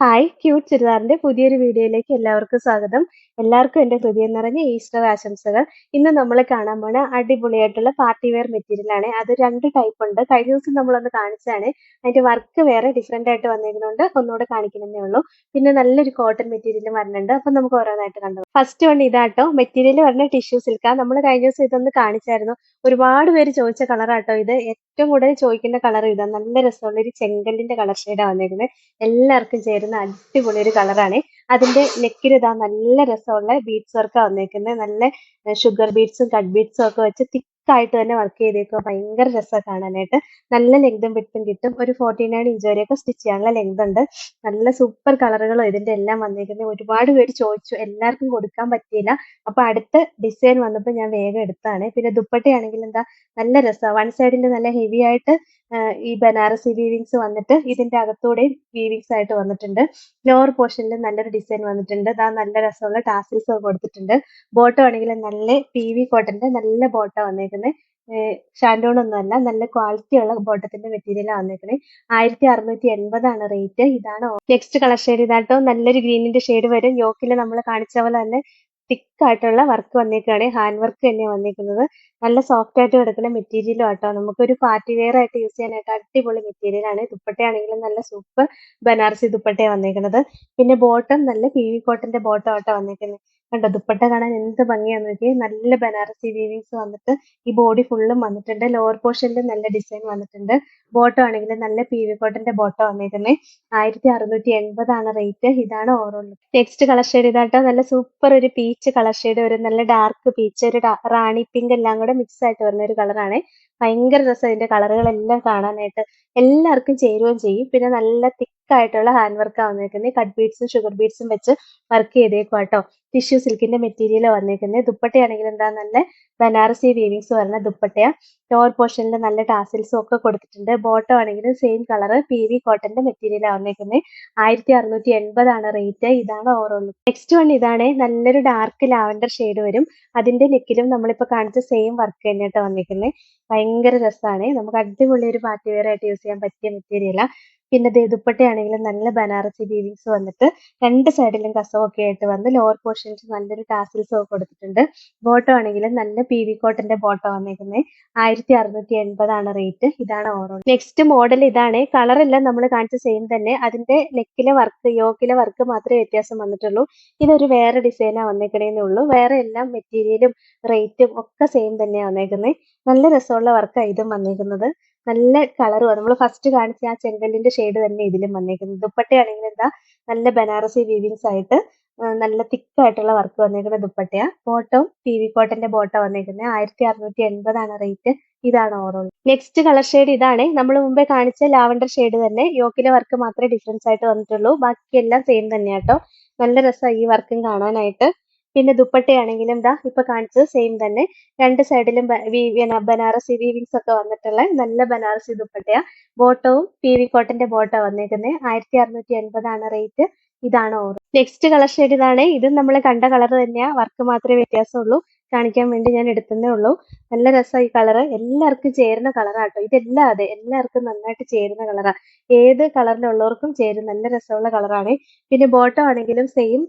Hi cute ചുരിദാറിന്റെ പുതിയൊരു വീഡിയോയിലേക്ക് എല്ലാവർക്കും സ്വാഗതം. എല്ലാവർക്കും എൻ്റെ ഹൃദയം നിറഞ്ഞ ഈസ്റ്റർ ആശംസകൾ. ഇന്ന് നമ്മൾ കാണാൻ പോണ അടിപൊളിയായിട്ടുള്ള പാർട്ടി വെയർ മെറ്റീരിയൽ ആണ്. അത് രണ്ട് ടൈപ്പ് ഉണ്ട്. കഴിഞ്ഞ ദിവസം നമ്മളൊന്ന് കാണിച്ചാണ്. അതിന്റെ വർക്ക് വേറെ ഡിഫറെന്റ് ആയിട്ട് വന്നിരുന്നുണ്ട്. ഒന്നുകൂടെ കാണിക്കണമെന്നേ ഉള്ളൂ. പിന്നെ നല്ലൊരു കോട്ടൺ മെറ്റീരിയൽ വരുന്നുണ്ട്. അപ്പൊ നമുക്ക് ഓരോന്നായിട്ട് കണ്ടു. ഫസ്റ്റ് വൺ ഇതാട്ടോ. മെറ്റീരിയൽ പറഞ്ഞ ടിഷ്യൂ സിൽക്കാ. നമ്മൾ കഴിഞ്ഞ ദിവസം ഇതൊന്ന് കാണിച്ചായിരുന്നു. ഒരുപാട് പേര് ചോദിച്ച കളറാട്ടോ ഇത്. ഏറ്റവും കൂടുതൽ ചോദിക്കുന്ന കളർ ഇതാ. നല്ല രസമുള്ള ഒരു ചെങ്കല്ലിന്റെ കളർ ഷെയ്ഡാണ് വന്നിരിക്കുന്നത്. എല്ലാവർക്കും ചേരുന്ന അടിപൊളി ഒരു കളറാണ്. അതിന്റെ നെക്കിൽ ഇതാ നല്ല രസമുള്ള ബീഡ്സ് വർക്കാണ് വന്നേക്കുന്നത്. നല്ല ഷുഗർ ബീഡ്സും കട്ട് ബീഡ്സും ഒക്കെ വെച്ച് തിക്കായിട്ട് തന്നെ വർക്ക് ചെയ്തേക്കുക. ഭയങ്കര രസമാണ് കാണാനായിട്ട്. നല്ല ലെങ്തും വിഡ്ത്തും കിട്ടും. ഒരു 49 ഇഞ്ച് വരെയൊക്കെ സ്റ്റിച്ച് ചെയ്യാനുള്ള ലെങ്ത് ഉണ്ട്. നല്ല സൂപ്പർ കളറുകളും ഇതിന്റെ എല്ലാം വന്നേക്കുന്നത്. ഒരുപാട് പേര് ചോദിച്ചു, എല്ലാവർക്കും കൊടുക്കാൻ പറ്റിയില്ല. അപ്പൊ അടുത്ത ഡിസൈൻ വന്നപ്പോൾ ഞാൻ വേഗം എടുത്താണ്. പിന്നെ ദുപ്പട്ടയാണെങ്കിൽ എന്താ നല്ല രസമാണ്. വൺ സൈഡിൽ നല്ല ഹെവി ആയിട്ട് ഈ ബനാറസി വീവിങ്സ് വന്നിട്ട് ഇതിന്റെ അകത്തൂടെയും വീവിങ്സ് ആയിട്ട് വന്നിട്ടുണ്ട്. ലോവർ പോർഷനിൽ നല്ലൊരു ഡിസൈൻ വന്നിട്ടുണ്ട്. ദാ നല്ല രസമുള്ള ടാസിൽസ് ഒക്കെ കൊടുത്തിട്ടുണ്ട്. ബോട്ടം ആണെങ്കിൽ നല്ല PV കോട്ടന്റെ നല്ല ബോട്ടം വന്നേക്കുന്നത്. ഷാൻഡോൺ ഒന്നും അല്ല, നല്ല ക്വാളിറ്റി ഉള്ള ബോട്ടത്തിന്റെ മെറ്റീരിയലാണ് വന്നേക്കുന്നത്. 1680 റേറ്റ്. ഇതാണ് നെക്സ്റ്റ് കളർ ഷെയ്ഡ്. ഇതാട്ടോ നല്ലൊരു ഗ്രീനിന്റെ ഷെയ്ഡ് വരും. യോക്കിൽ നമ്മൾ കാണിച്ച പോലെ തന്നെ തിക്ക് ആയിട്ടുള്ള വർക്ക് വന്നേക്കാണ്. ഹാൻഡ് വർക്ക് തന്നെയാണ് വന്നേക്കുന്നത്. നല്ല സോഫ്റ്റ് ആയിട്ട് കിടക്കുന്ന മെറ്റീരിയലും ആട്ടോ. നമുക്കൊരു പാർട്ടി വെയർ ആയിട്ട് യൂസ് ചെയ്യാനായിട്ട് അടിപൊളി മെറ്റീരിയൽ ആണ്. ദുപ്പട്ടയാണെങ്കിലും നല്ല സൂപ്പർ ബനാറസി ദുപ്പട്ടയാണ് വന്നേക്കുന്നത്. പിന്നെ ബോട്ടം നല്ല PV കോട്ടന്റെ ബോട്ടം ആട്ടോ വന്നേക്കുന്നത്. കണ്ടോ, ദുപ്പട്ട കാണാൻ എന്ത് ഭംഗിയാന്ന് നോക്കിയേ. നല്ല ബനാറസി വീവിങ്സ് വന്നിട്ട് ഈ ബോഡി ഫുള്ളും വന്നിട്ടുണ്ട്. ലോവർ പോർഷനിൽ നല്ല ഡിസൈൻ വന്നിട്ടുണ്ട്. ബോട്ടം ആണെങ്കിൽ നല്ല PV കോട്ടന്റെ ബോട്ടം വന്നേക്കുന്നത്. 1680 റേറ്റ്. ഇതാണ് ഓവറോൾ. നെക്സ്റ്റ് കളർ ഷെയ്ഡ് ഇതാട്ടോ. നല്ല സൂപ്പർ ഒരു പീച്ച് കളർ ഷെയ്ഡ്, ഒരു നല്ല ഡാർക്ക് പീച്ച്, ഒരു റാണി പിങ്ക് എല്ലാം കൂടെ മിക്സ് ആയിട്ട് വരുന്ന ഒരു കളറാണ്. ഭയങ്കര രസം ഇതിന്റെ കളറുകളെല്ലാം കാണാനായിട്ട്. എല്ലാവർക്കും ചേരുകയും ചെയ്യും. പിന്നെ നല്ല തിക്കായിട്ടുള്ള ഹാൻഡ് വർക്കാണ് വന്നേക്കുന്നത്. കട്ട് ബീഡ്സും ഷുഗർ ബീഡ്സും വെച്ച് വർക്ക് ചെയ്തേക്കും കേട്ടോ. ടിഷ്യൂ സിൽക്കിന്റെ മെറ്റീരിയൽ വന്നേക്കുന്നത്. ദുപ്പട്ടയാണെങ്കിൽ എന്താ നല്ല ബനാറസി വീവിങ്സ് വരുന്ന ദുപ്പട്ടയാ. ലോവർ പോർഷനിൽ നല്ല ടാസിൽസും ഒക്കെ കൊടുത്തിട്ടുണ്ട്. ബോട്ടം ആണെങ്കിലും സെയിം കളർ PV കോട്ടന്റെ മെറ്റീരിയലാണ് വന്നേക്കുന്നത്. 1680 റേറ്റ്. ഇതാണ് ഓവറോൾ. നെക്സ്റ്റ് വൺ ഇതാണ്. നല്ലൊരു ഡാർക്ക് ലാവൻഡർ ഷെയ്ഡ് വരും. അതിന്റെ നെക്കിലും നമ്മളിപ്പോ കാണിച്ച സെയിം വർക്ക് തന്നെയായിട്ട് വന്നിരിക്കുന്നത്. ഭയങ്കര രസമാണ്. നമുക്ക് അടിപൊളി ഒരു പാർട്ടി വെയർ ആയിട്ട് യൂസ് ചെയ്യാൻ പറ്റിയ മെറ്റീരിയലാ. പിന്നെ ദുപ്പട്ടയാണെങ്കിലും നല്ല ബനാറസി വീവിങ്സ് വന്നിട്ട് രണ്ട് സൈഡിലും കസവൊക്കെ ആയിട്ട് വന്ന് ലോവർ പോർഷൻസ് നല്ലൊരു ടാസിൽസ് ഒക്കെ കൊടുത്തിട്ടുണ്ട്. ബോട്ടം ആണെങ്കിലും നല്ല PV കോട്ടന്റെ ബോട്ടം വന്നേക്കുന്നത്. 1680 റേറ്റ്. ഇതാണ് ഓവറോൾ. നെക്സ്റ്റ് മോഡൽ ഇതാണ്. കളർ എല്ലാം നമ്മൾ കാണിച്ച സെയിം തന്നെ. അതിന്റെ നെക്കിലെ വർക്ക്, യോക്കിലെ വർക്ക് മാത്രമേ വ്യത്യാസം വന്നിട്ടുള്ളൂ. ഇതൊരു വേറെ ഡിസൈനാണ് വന്നേക്കണേന്നേ ഉള്ളൂ. വേറെ എല്ലാം മെറ്റീരിയലും റേറ്റും ഒക്കെ സെയിം തന്നെയാണ് വന്നേക്കുന്നത്. നല്ല രസമുള്ള വർക്കാണ് ഇതും വന്നേക്കുന്നത്. നല്ല കളറുമാണ്. നമ്മൾ ഫസ്റ്റ് കാണിച്ച ആ ചെങ്കല്ലിന്റെ ഷെയ്ഡ് തന്നെ ഇതിലും വന്നേക്കുന്നത്. ദുപ്പട്ടയാണെങ്കിൽ എന്താ നല്ല ബനാറസി വീവിങ്സ് ആയിട്ട് നല്ല തിക്കായിട്ടുള്ള വർക്ക് വന്നേക്കുന്ന ദുപ്പട്ടയാ. ബോട്ടം PV കോട്ടന്റെ ബോട്ടം വന്നേക്കുന്നത്. 1680 റേറ്റ്. ഇതാണ് ഓവറോൾ. നെക്സ്റ്റ് കളർ ഷെയ്ഡ് ഇതാണ്. നമ്മൾ മുമ്പേ കാണിച്ച ലാവൻഡർ ഷെയ്ഡ് തന്നെ. യോക്കിലെ വർക്ക് മാത്രമേ ഡിഫറൻസ് ആയിട്ട് വന്നിട്ടുള്ളൂ. ബാക്കിയെല്ലാം സെയിം തന്നെയാട്ടോ. നല്ല രസമാണ് ഈ വർക്കും കാണാനായിട്ട്. പിന്നെ ദുപ്പട്ടയാണെങ്കിലും ദാ ഇപ്പൊ കാണിച്ചത് സെയിം തന്നെ. രണ്ട് സൈഡിലും ബനാറസി വീവിങ്സ് ഒക്കെ വന്നിട്ടുള്ള നല്ല ബനാറസി ദുപ്പട്ടയാ. ബോട്ടവും PV കോട്ടന്റെ ബോട്ടം വന്നേക്കുന്നത്. 1680 റേറ്റ്. ഇതാണ് ഓവർ. നെക്സ്റ്റ് കളർ ഷെയ്ഡ് ഇതാണ്. ഇതും നമ്മൾ കണ്ട കളർ തന്നെയാ. വർക്ക് മാത്രമേ വ്യത്യാസമുള്ളൂ. കാണിക്കാൻ വേണ്ടി ഞാൻ എടുത്തതേ ഉള്ളൂ. നല്ല രസമാണ് ഈ കളർ. എല്ലാവർക്കും ചേരുന്ന കളറാട്ടോ. ഇതെല്ലാം അതെ, എല്ലാവർക്കും നന്നായിട്ട് ചേരുന്ന കളറാ. ഏത് കളറിലുള്ളവർക്കും ചേരും. നല്ല രസമുള്ള കളറാണ്. പിന്നെ ബോട്ടം ആണെങ്കിലും സെയിം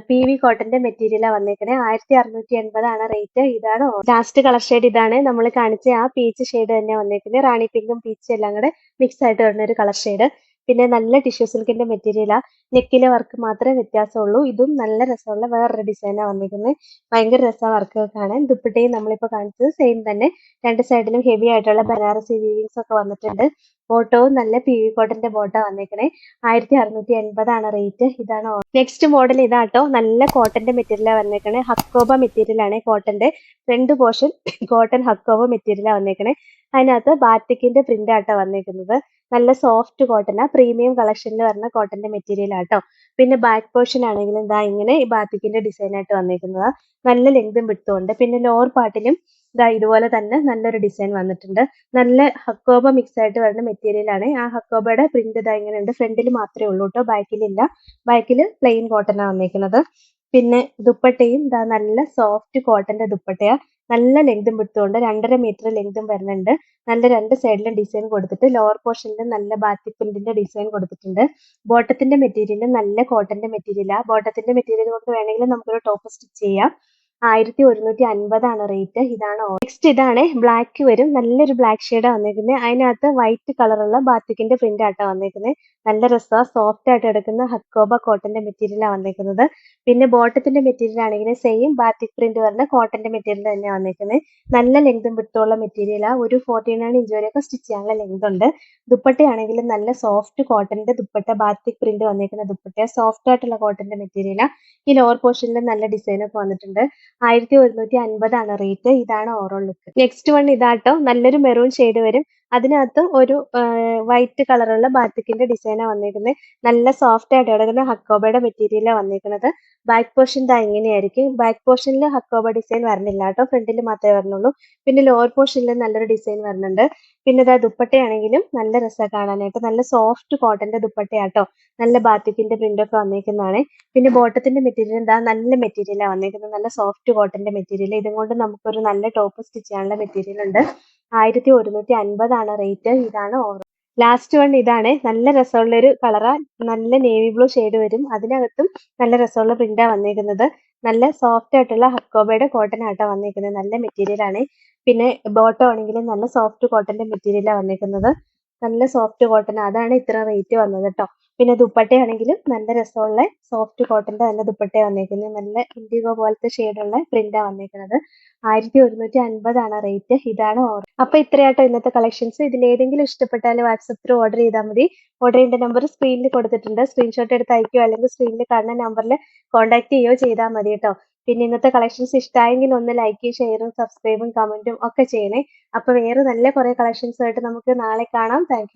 PV കോട്ടന്റെ മെറ്റീരിയലാണ് വന്നേക്കുന്നത്. 1680 റേറ്റ്. ഇതാണ് ലാസ്റ്റ് കളർ ഷെയ്ഡ് ഇതാണ്. നമ്മൾ കാണിച്ച ആ പീച്ച് ഷെയ്ഡ് തന്നെ വന്നേക്കുന്നത്. റാണി പിങ്കും പീച്ചും എല്ലാം കൂടെ മിക്സ് ആയിട്ട് വരുന്ന ഒരു കളർ ഷെയ്ഡ്. പിന്നെ നല്ല ടിഷ്യൂ സിൽക്കിന്റെ മെറ്റീരിയലാ. നെക്കിലെ വർക്ക് മാത്രമേ വ്യത്യാസമുള്ളൂ. ഇതും നല്ല രസമുള്ള വേറൊരു ഡിസൈനാണ് വന്നിരിക്കുന്നത്. ഭയങ്കര രസമാണ് വർക്ക് കാണാൻ. ദുപ്പട്ടയും നമ്മളിപ്പോൾ കാണിച്ചത് സെയിം തന്നെ. രണ്ട് സൈഡിലും ഹെവി ആയിട്ടുള്ള ബനാറസി വീവിങ്സ് ഒക്കെ വന്നിട്ടുണ്ട്. ബോട്ടവും നല്ല PV കോട്ടന്റെ ബോട്ടം വന്നേക്കണേ. 1680 റേറ്റ്. ഇതാണ് നെക്സ്റ്റ് മോഡൽ ഇതാട്ടോ. നല്ല കോട്ടന്റെ മെറ്റീരിയലാണ് വന്നേക്കണേ. ഹക്കോബ മെറ്റീരിയൽ ആണ് കോട്ടന്റെ. ഫ്രണ്ട് പോർഷൻ കോട്ടൺ ഹക്കോബ മെറ്റീരിയലാണ് വന്നേക്കണേ. അതിനകത്ത് ബാറ്റിക്കിന്റെ പ്രിന്റ് ആട്ടോ വന്നേക്കുന്നത്. നല്ല സോഫ്റ്റ് കോട്ടനാ. പ്രീമിയം കളക്ഷനിൽ വരുന്ന കോട്ടന്റെ മെറ്റീരിയൽ ആട്ടോ. പിന്നെ ബാക്ക് പോർഷൻ ആണെങ്കിലും ഇതാ ഇങ്ങനെ ഈ ബാറ്റിക്കിന്റെ ഡിസൈൻ ആയിട്ട് വന്നേക്കുന്നതാ. നല്ല ലെങ്തും വിഡ്ത്തും ഉണ്ട്. പിന്നെ ലോവർ പാർട്ടിലും ഇതാ ഇതുപോലെ തന്നെ നല്ലൊരു ഡിസൈൻ വന്നിട്ടുണ്ട്. നല്ല ഹക്കോബ മിക്സ് ആയിട്ട് വരുന്ന മെറ്റീരിയൽ ആണ്. ആ ഹക്കോബയുടെ പ്രിന്റ് ഇതാ ഇങ്ങനെ ഉണ്ട്. ഫ്രണ്ടിൽ മാത്രമേ ഉള്ളൂ കേട്ടോ, ബാക്കിലില്ല. ബാക്കിൽ പ്ലെയിൻ കോട്ടനാണ് വന്നേക്കുന്നത്. പിന്നെ ദുപ്പട്ടയും ഇതാ നല്ല സോഫ്റ്റ് കോട്ടന്റെ ദുപ്പട്ടയാ. നല്ല ലെങ്തും വിട്ടുകൊണ്ട് 2.5 മീറ്റർ ലെങ്തും വരുന്നുണ്ട്. നല്ല രണ്ട് സൈഡിലും ഡിസൈൻ കൊടുത്തിട്ട് ലോവർ പോർഷനിൽ നല്ല ബാത്തിക് പ്രിന്റിന്റെ ഡിസൈൻ കൊടുത്തിട്ടുണ്ട്. ബോട്ടത്തിന്റെ മെറ്റീരിയൽ നല്ല കോട്ടന്റെ മെറ്റീരിയലാ. ബോട്ടത്തിന്റെ മെറ്റീരിയൽ കൊണ്ട് വേണമെങ്കിൽ നമുക്കൊരു ടോപ്പ് സ്റ്റിച്ച് ചെയ്യാം. 1150 റേറ്റ്. ഇതാണ് നെക്സ്റ്റ് ഇതാണ് ബ്ലാക്ക് വരും. നല്ലൊരു ബ്ലാക്ക് ഷെയ്ഡാ വന്നേക്കുന്നത്. അതിനകത്ത് വൈറ്റ് കളറുള്ള ബാത്തിക്കിന്റെ പ്രിന്റ് ആട്ടോ വന്നേക്കുന്നത്. നല്ല രസമാണ്. സോഫ്റ്റ് ആയിട്ട് എടുക്കുന്ന ഹക്കോബ കോട്ടന്റെ മെറ്റീരിയലാണ് വന്നേക്കുന്നത്. പിന്നെ ബോട്ടത്തിന്റെ മെറ്റീരിയൽ ആണെങ്കിൽ സെയിം ബാത്തിക് പ്രിന്റ് വരുന്ന കോട്ടന്റെ മെറ്റീരിയൽ തന്നെയാണ് വന്നേക്കുന്നത്. നല്ല ലെങ്തും വിട്ടുള്ള മെറ്റീരിയലാ. ഒരു 49 ഇഞ്ച് വരെയൊക്കെ സ്റ്റിച്ച് ചെയ്യാനുള്ള ലെങ്ത് ഉണ്ട്. ദുപ്പട്ടയാണെങ്കിൽ നല്ല സോഫ്റ്റ് കോട്ടന്റെ ദുപ്പട്ട, ബാത്തിക് പ്രിന്റ് വന്നേക്കുന്ന ദുപ്പട്ട, സോഫ്റ്റ് ആയിട്ടുള്ള കോട്ടന്റെ മെറ്റീരിയലാ. ഈ ലോവർ പോർഷനിൽ നല്ല ഡിസൈൻ ഒക്കെ വന്നിട്ടുണ്ട്. 1150 റേറ്റ്. ഇതാണ് ഓവറോൾ ലുക്ക്. നെക്സ്റ്റ് വൺ ഇതാട്ടോ. നല്ലൊരു മെറൂൺ ഷെയ്ഡ് വരും. അതിനകത്ത് ഒരു വൈറ്റ് കളറുള്ള ബാത്തിക്കിന്റെ ഡിസൈനാണ് വന്നേക്കുന്നത്. നല്ല സോഫ്റ്റ് ആയിട്ട് കിടക്കുന്ന ഹക്കോബയുടെ മെറ്റീരിയലാണ് വന്നേക്കുന്നത്. ബാക്ക് പോർഷൻ ദാ ഇങ്ങനെയായിരിക്കും. ബാക്ക് പോർഷനിൽ ഹക്കോബ ഡിസൈൻ വരുന്നില്ല കേട്ടോ, ഫ്രണ്ടിൽ മാത്രമേ വരുന്നുള്ളൂ. പിന്നെ ലോവർ പോർഷനിൽ നല്ലൊരു ഡിസൈൻ വരുന്നുണ്ട്. പിന്നെ ഇതാ ദുപ്പട്ടയാണെങ്കിലും നല്ല രസമാണ് കാണാനായിട്ട്. നല്ല സോഫ്റ്റ് കോട്ടന്റെ ദുപ്പട്ടയാട്ടോ. നല്ല ബാത്തിക്കിന്റെ പ്രിന്റ് ഒക്കെ വന്നേക്കുന്നതാണ്. പിന്നെ ബോട്ടത്തിന്റെ മെറ്റീരിയൽ എന്താ നല്ല മെറ്റീരിയലാണ് വന്നേക്കുന്നത്. നല്ല സോഫ്റ്റ് കോട്ടന്റെ മെറ്റീരിയൽ. ഇതും കൊണ്ട് നമുക്കൊരു നല്ല ടോപ്പ് സ്റ്റിച്ച് ചെയ്യാനുള്ള മെറ്റീരിയൽ ഉണ്ട്. 1150 റേറ്റ്. ഇതാണ് ഓവർ. ലാസ്റ്റ് വൺ ഇതാണ്. നല്ല രസമുള്ള ഒരു കളറാ. നല്ല നേവി ബ്ലൂ ഷെയ്ഡ് വരും. അതിനകത്തും നല്ല രസമുള്ള പ്രിന്റാ വന്നേക്കുന്നത്. നല്ല സോഫ്റ്റ് ആയിട്ടുള്ള ഹക്കോബയുടെ കോട്ടൺ ആട്ടോ വന്നേക്കുന്നത്. നല്ല മെറ്റീരിയൽ ആണ്. പിന്നെ ബോട്ടം ആണെങ്കിലും നല്ല സോഫ്റ്റ് കോട്ടന്റെ മെറ്റീരിയലാണ് വന്നേക്കുന്നത്. നല്ല സോഫ്റ്റ് കോട്ടൺ, അതാണ് ഇത്ര റേറ്റ് വന്നത് കേട്ടോ. പിന്നെ ദുപ്പട്ടയാണെങ്കിലും നല്ല രസമുള്ള സോഫ്റ്റ് കോട്ടന്റെ തന്നെ ദുപ്പട്ട വന്നേക്കുന്നത്. നല്ല ഇൻഡിഗോ പോലത്തെ ഷെയ്ഡുള്ള പ്രിന്റാ വന്നേക്കുന്നത്. 1150 റേറ്റ്. ഇതാണ് ഓർഡർ. അപ്പൊ ഇത്രയാട്ടോ ഇന്നത്തെ കളക്ഷൻസ്. ഇതിൽ ഏതെങ്കിലും ഇഷ്ടപ്പെട്ടാൽ വാട്സപ്പ് ത്രൂ ഓർഡർ ചെയ്താൽ മതി. ഓർഡർ ചെയ്യേണ്ട നമ്പർ സ്ക്രീനിൽ കൊടുത്തിട്ടുണ്ട്. സ്ക്രീൻഷോട്ട് എടുത്ത് അയക്കുകയോ അല്ലെങ്കിൽ സ്ക്രീനിൽ കാണുന്ന നമ്പറിൽ കോൺടാക്ട് ചെയ്യുകയോ ചെയ്താൽ മതി കേട്ടോ. പിന്നെ ഇന്നത്തെ കളക്ഷൻസ് ഇഷ്ടമായെങ്കിൽ ഒന്ന് ലൈക്കും ഷെയറും സബ്സ്ക്രൈബും കമന്റും ഒക്കെ ചെയ്യണേ. അപ്പൊ വേറെ നല്ല കുറെ കളക്ഷൻസ് ആയിട്ട് നമുക്ക് നാളെ കാണാം. Thank you.